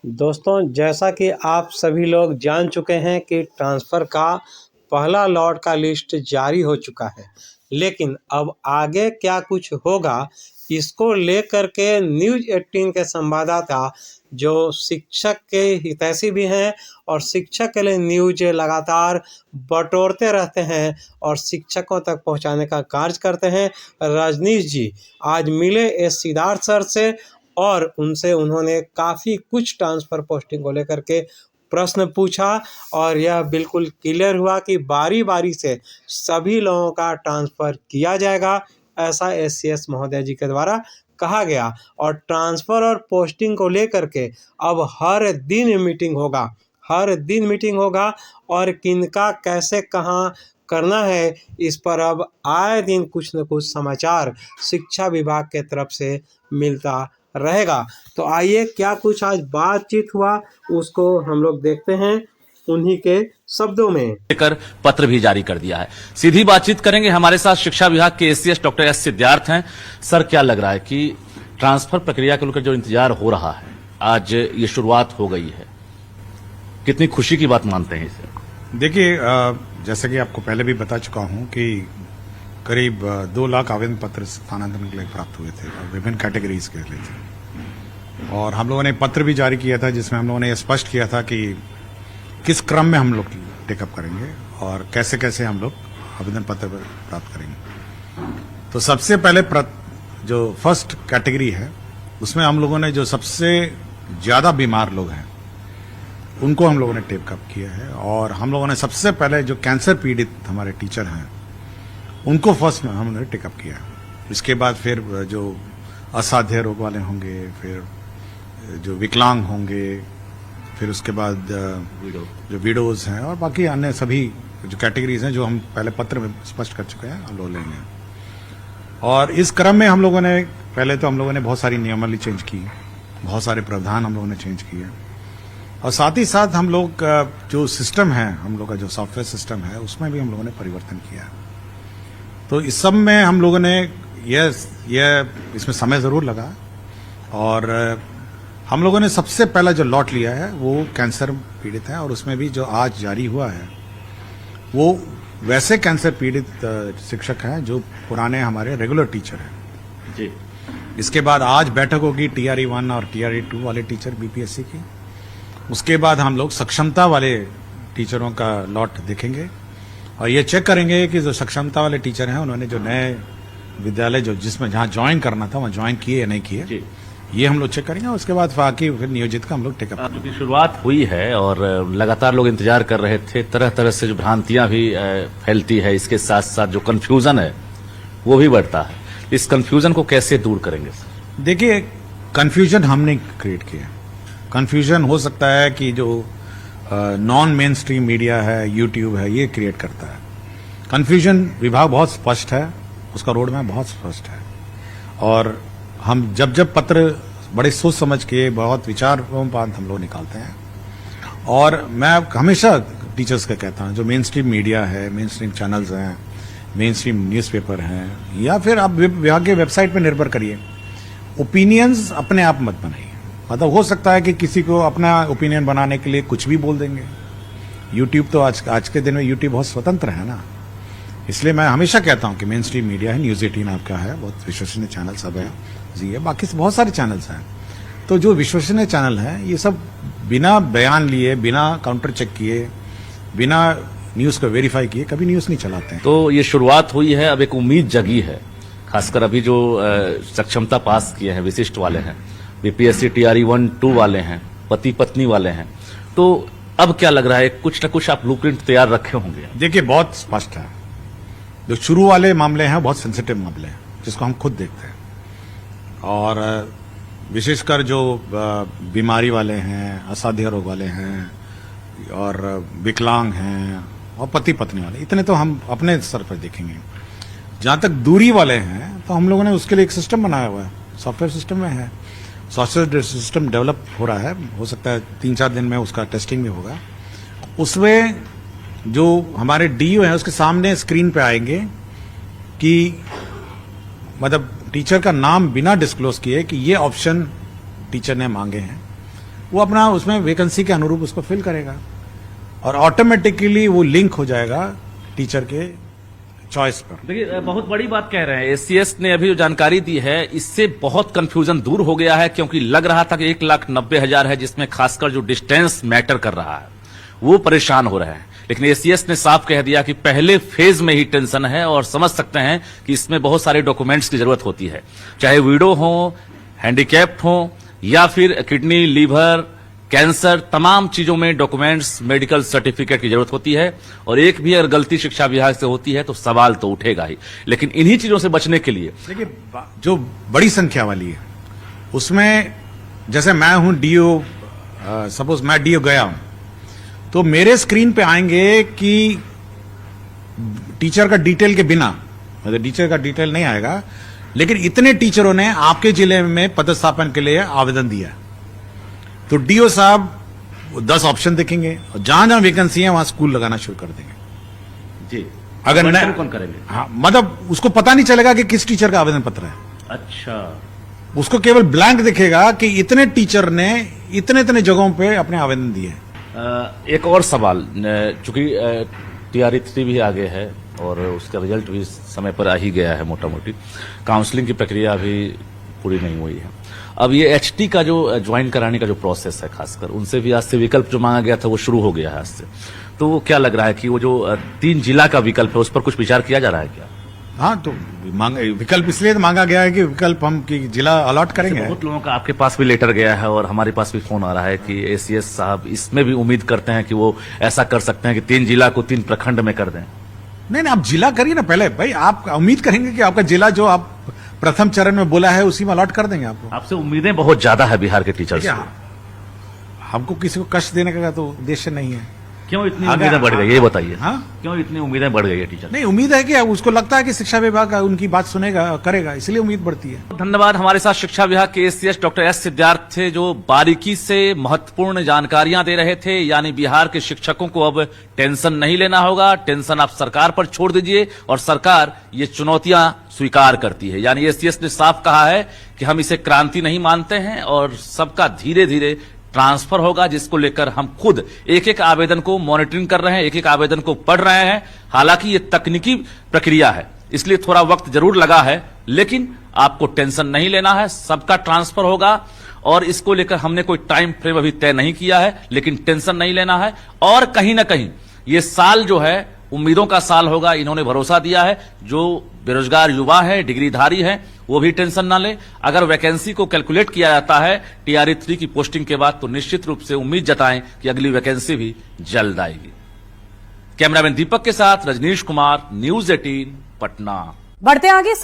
दोस्तों, जैसा कि आप सभी लोग जान चुके हैं कि ट्रांसफ़र का पहला लॉट का लिस्ट जारी हो चुका है। लेकिन अब आगे क्या कुछ होगा, इसको लेकर के न्यूज़ 18 के संवाददाता जो शिक्षक के हितैषी भी हैं और शिक्षक के लिए न्यूज़ लगातार बटोरते रहते हैं और शिक्षकों तक पहुंचाने का कार्य करते हैं, रजनीश जी आज मिले एस सिद्धार्थ सर से और उनसे उन्होंने काफ़ी कुछ ट्रांसफ़र पोस्टिंग को लेकर के प्रश्न पूछा और यह बिल्कुल क्लियर हुआ कि बारी-बारी से सभी लोगों का ट्रांसफ़र किया जाएगा, ऐसा एससीएस महोदय जी के द्वारा कहा गया। और ट्रांसफ़र और पोस्टिंग को लेकर के अब हर दिन मीटिंग होगा और किनका कैसे कहाँ करना है, इस पर अब आए दिन कुछ न कुछ समाचार शिक्षा विभाग के तरफ से मिलता रहेगा। तो आइए क्या कुछ आज बातचीत हुआ उसको हम लोग देखते हैं उन्हीं के शब्दों में। लेकर पत्र भी जारी कर दिया है। सीधी बातचीत करेंगे, हमारे साथ शिक्षा विभाग के एसीएस डॉक्टर एस सिद्धार्थ हैं। सर, क्या लग रहा है कि ट्रांसफर प्रक्रिया को लेकर जो इंतजार हो रहा है, आज ये शुरुआत हो गई है, कितनी खुशी की बात मानते हैं इसे? देखिए, जैसे कि आपको पहले भी बता चुका हूं कि करीब 2 लाख आवेदन पत्र स्थानांतरण के लिए प्राप्त हुए थे और विभिन्न कैटेगरीज के लिए थे। और हम लोगों ने पत्र भी जारी किया था जिसमें हम लोगों ने स्पष्ट किया था कि किस क्रम में हम लोग टेकअप करेंगे और कैसे कैसे हम लोग आवेदन पत्र प्राप्त करेंगे। तो सबसे पहले जो फर्स्ट कैटेगरी है उसमें हम लोगों ने जो सबसे ज्यादा बीमार लोग हैं उनको हम लोगों ने टेकअप किया है। और हम लोगों ने सबसे पहले जो कैंसर पीड़ित हमारे टीचर हैं उनको फर्स्ट में हमने टेकअप किया। इसके बाद फिर जो असाध्य रोग वाले होंगे, फिर जो विकलांग होंगे, फिर उसके बाद जो विडोज हैं और बाकी अन्य सभी जो कैटेगरीज हैं जो हम पहले पत्र में स्पष्ट कर चुके हैं, हम लोग लेंगे। और इस क्रम में हम लोगों ने पहले तो हम लोगों ने बहुत सारी नियमावली चेंज की, बहुत सारे प्रावधान हम लोगों ने चेंज किए और साथ ही साथ हम लोग जो सिस्टम है, हम लोग का जो सॉफ्टवेयर सिस्टम है उसमें भी हम लोगों ने परिवर्तन किया। तो इस सब में हम लोगों ने इसमें समय जरूर लगा और हम लोगों ने सबसे पहला जो लॉट लिया है वो कैंसर पीड़ित है और उसमें भी जो आज जारी हुआ है वो वैसे कैंसर पीड़ित शिक्षक हैं जो पुराने हमारे रेगुलर टीचर हैं जी। इसके बाद आज बैठक होगी TRE 1 और TRE 2 वाले टीचर BPSC की। उसके बाद हम लोग सक्षमता वाले टीचरों का लॉट देखेंगे और ये चेक करेंगे कि जो सक्षमता वाले टीचर हैं उन्होंने जो नए विद्यालय जिसमें जहां ज्वाइन करना था वहां ज्वाइन किए या नहीं किए, ये हम लोग चेक करेंगे। उसके बाद बाकी फिर नियोजित का हम लोग टेकअप करेंगे। शुरुआत हुई है और लगातार लोग इंतजार कर रहे थे, तरह तरह से जो भ्रांतियां भी फैलती है, इसके साथ साथ जो कंफ्यूजन है वो भी बढ़ता है। इस कंफ्यूजन को कैसे दूर करेंगे? देखिए, कंफ्यूजन हमने क्रिएट किया। कंफ्यूजन हो सकता है कि जो नॉन मेन स्ट्रीम मीडिया है, यूट्यूब है, ये क्रिएट करता है। कंफ्यूजन विभाग बहुत स्पष्ट है, उसका रोड मैप बहुत स्पष्ट है और हम जब पत्र बड़े सोच समझ के बहुत विचारोपांत हम लोग निकालते हैं। और मैं हमेशा टीचर्स का कहता हूं, जो मेन स्ट्रीम मीडिया है, मेन स्ट्रीम चैनल्स हैं, मेन स्ट्रीम न्यूज़पेपर हैं या फिर आप विभाग के वेबसाइट पर निर्भर करिए, ओपिनियंस अपने आप मत बनाइए। मतलब हो सकता है कि किसी को अपना ओपिनियन बनाने के लिए कुछ भी बोल देंगे। यूट्यूब तो आज के दिन में यूट्यूब बहुत स्वतंत्र है ना, इसलिए मैं हमेशा कहता हूं कि मेन स्ट्रीम मीडिया है, न्यूज़ 18 आपका है, बहुत विश्वसनीय चैनल सब है जी है, बाकी बहुत सारे चैनल्स हैं। तो जो विश्वसनीय चैनल हैं ये सब बिना बयान लिए, बिना काउंटर चेक किए, बिना न्यूज़ को वेरीफाई किए कभी न्यूज़ नहीं चलाते हैं। तो ये शुरुआत हुई है, अब एक उम्मीद जगी है, खासकर अभी जो सक्षमता पास किए हैं, विशिष्ट वाले हैं, BPSC TRE 1 2 वाले हैं, पति पत्नी वाले हैं, तो अब क्या लग रहा है, कुछ न कुछ आप ब्लूप्रिंट तैयार रखे होंगे? देखिए, बहुत स्पष्ट है। जो शुरू वाले मामले हैं बहुत सेंसिटिव मामले हैं जिसको हम खुद देखते हैं और विशेषकर जो बीमारी वाले हैं, असाध्य रोग वाले हैं और विकलांग हैं और पति पत्नी वाले, इतने तो हम अपने स्तर पर देखेंगे। जहां तक दूरी वाले हैं तो हम लोगों ने उसके लिए एक सिस्टम बनाया हुआ है, सॉफ्टवेयर सिस्टम में है, सॉफ्टवेयर सिस्टम डेवलप हो रहा है, हो सकता है 3-4 दिन में उसका टेस्टिंग भी होगा। उसमें जो हमारे DO हैं उसके सामने स्क्रीन पे आएंगे कि मतलब टीचर का नाम बिना डिस्क्लोज किए कि ये ऑप्शन टीचर ने मांगे हैं, वो अपना उसमें वैकेंसी के अनुरूप उसको फिल करेगा और ऑटोमेटिकली वो लिंक हो जाएगा टीचर के चॉइस पर। देखिए, बहुत बड़ी बात कह रहे हैं। एसीएस ने अभी जो जानकारी दी है, इससे बहुत कंफ्यूजन दूर हो गया है, क्योंकि लग रहा था कि 1,90,000 है, जिसमें खासकर जो डिस्टेंस मैटर कर रहा है वो परेशान हो रहे हैं। लेकिन एसीएस ने साफ कह दिया कि पहले फेज में ही टेंशन है और समझ सकते हैं कि इसमें बहुत सारे डॉक्यूमेंट्स की जरूरत होती है, चाहे विडो हो, हैंडीकैप्ड हो या फिर किडनी, लीवर, कैंसर, तमाम चीजों में डॉक्यूमेंट्स, मेडिकल सर्टिफिकेट की जरूरत होती है। और एक भी अगर गलती शिक्षा विभाग से होती है तो सवाल तो उठेगा ही। लेकिन इन्हीं चीजों से बचने के लिए देखिए, जो बड़ी संख्या वाली है उसमें जैसे मैं हूं डीओ, सपोज मैं डीओ गया हूं, तो मेरे स्क्रीन पे आएंगे कि टीचर का डिटेल के बिना, मतलब टीचर का डिटेल नहीं आएगा, लेकिन इतने टीचरों ने आपके जिले में पदस्थापन के लिए आवेदन दिया, तो डीओ साहब 10 ऑप्शन देखेंगे और जहां जहां वैकेंसी है वहां स्कूल लगाना शुरू कर देंगे जी। अगर मेंशन नहीं, कौन करेंगे? हाँ, मतलब उसको पता नहीं चलेगा कि किस टीचर का आवेदन पत्र है। अच्छा, उसको केवल ब्लैंक दिखेगा कि इतने टीचर ने इतने इतने जगहों पे अपने आवेदन दिए हैं। एक और सवाल, चूंकि TRE-3 भी आगे है और उसका रिजल्ट भी समय पर आ ही गया है, मोटा मोटी काउंसलिंग की प्रक्रिया अभी पूरी नहीं हुई है। अब ये HT का जो ज्वाइन कराने का जो प्रोसेस है, खासकर उनसे भी आज से विकल्प जो मांगा गया था वो शुरू हो गया है आज से, तो वो क्या लग रहा है कि वो जो 3 जिला का विकल्प है उस पर कुछ विचार किया जा रहा है क्या? हाँ, तो विकल्प इसलिए तो मांगा गया है कि विकल्प हम कि जिला अलॉट करेंगे। बहुत लोगों का आपके पास भी लेटर गया है और हमारे पास भी फोन आ रहा है कि एसीएस साहब इसमें भी उम्मीद करते हैं कि वो ऐसा कर सकते हैं कि 3 जिला को 3 प्रखंड में कर दें। नहीं, आप जिला करिए ना पहले भाई, आप उम्मीद करेंगे कि आपका जिला जो आप प्रथम चरण में बोला है उसी में अलॉट कर देंगे आपको। आपसे उम्मीदें बहुत ज्यादा है बिहार के टीचर्स से। हमको किसी को कष्ट देने का तो उद्देश्य नहीं है। क्यों इतनी उम्मीदें बढ़ गई, ये बताइए। हाँ? क्यों इतनी उम्मीदें बढ़ गई है टीचर? नहीं, उम्मीद है कि उसको लगता है कि शिक्षा विभाग उनकी बात सुनेगा, करेगा, इसलिए उम्मीद बढ़ती है। धन्यवाद। हमारे साथ शिक्षा विभाग के एसीएस डॉक्टर एस सिद्धार्थ थे, जो बारीकी से महत्वपूर्ण जानकारियां दे रहे थे। यानी बिहार के शिक्षकों को अब टेंशन नहीं लेना होगा, टेंशन आप सरकार पर छोड़ दीजिए और सरकार ये चुनौतियां स्वीकार करती है। यानी एसीएस ने साफ कहा है कि हम इसे क्रांति नहीं मानते हैं और सबका धीरे धीरे ट्रांसफर होगा, जिसको लेकर हम खुद एक एक आवेदन को मॉनिटरिंग कर रहे हैं, एक एक आवेदन को पढ़ रहे हैं। हालांकि ये तकनीकी प्रक्रिया है, इसलिए थोड़ा वक्त जरूर लगा है, लेकिन आपको टेंशन नहीं लेना है, सबका ट्रांसफर होगा। और इसको लेकर हमने कोई टाइम फ्रेम अभी तय नहीं किया है, लेकिन टेंशन नहीं लेना है। और कहीं ना कहीं ये साल जो है उम्मीदों का साल होगा, इन्होंने भरोसा दिया है। जो बेरोजगार युवा है, डिग्रीधारी है, वो भी टेंशन ना ले। अगर वैकेंसी को कैलकुलेट किया जाता है TRE-3 की पोस्टिंग के बाद, तो निश्चित रूप से उम्मीद जताएं कि अगली वैकेंसी भी जल्द आएगी। कैमरामैन दीपक के साथ रजनीश कुमार, News 18 पटना। बढ़ते आगे।